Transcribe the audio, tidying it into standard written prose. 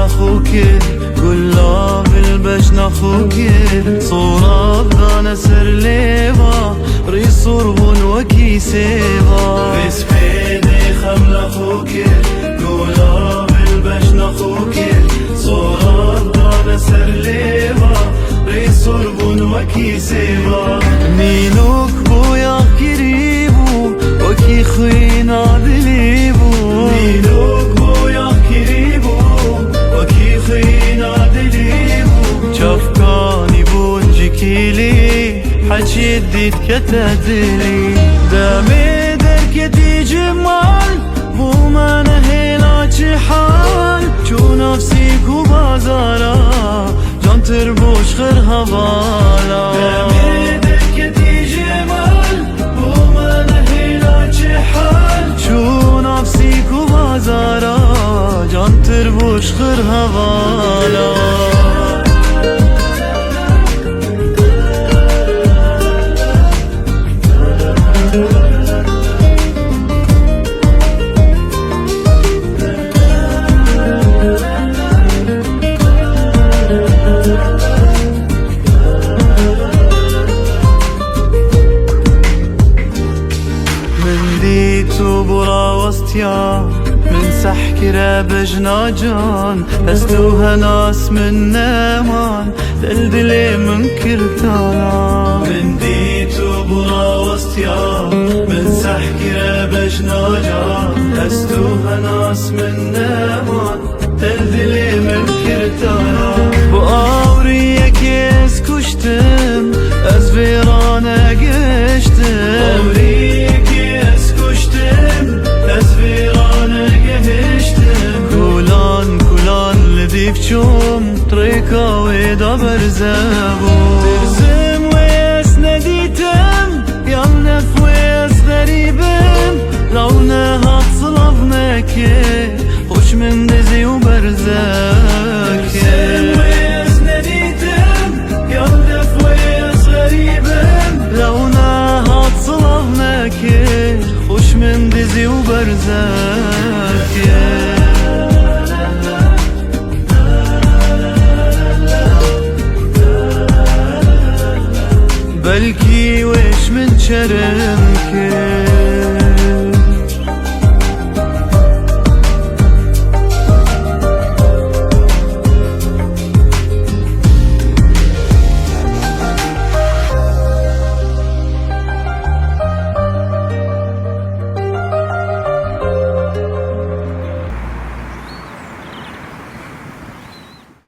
اخوك كلا بالبش نخوك صورة بدانا سر ليبا ريس صربون وكي سيبا بس بيدي خمل اخوك كلا بالبش نخوك صورة بدانا سر ليبا ريس صربون وكي سيبا نينوك بويا قريبو وكي خوينا دليبو نينوك بويا قريبو وكي خوينا دليبو شفكاني بونجي كيلي حجي الديد كتدلي دامي دركتي جمال بو ما نهينا حال شو نفسيك وبازارا جان تربوش خير هوالا دامي دركتي جمال بو ما نهينا حال شو نفسيك وبازارا جان تربوش خير هوالا من سحكرة بجناجان أستوها ناس من نامان دلدلي من كرتانا من ديتو برا وسطيا من سحكرة بجناجان أستوها ناس من نامان دلدلي من كرتانا بأوريك يس كشتم أزفيرانا قشتم أوريك يس كشتم أزفيرانا قهشتم كولان لذيك شوم طريقة ويدا برزابو ترزم ويس نديتم يمنف ويس غريبم لونها تصلفناك خوش من دزي وبرزاك ترزم ويس نديتم يمنف ويس غريبم لونها تصلفناك خوش من دزي وبرزاك بلكي ويش من شرمك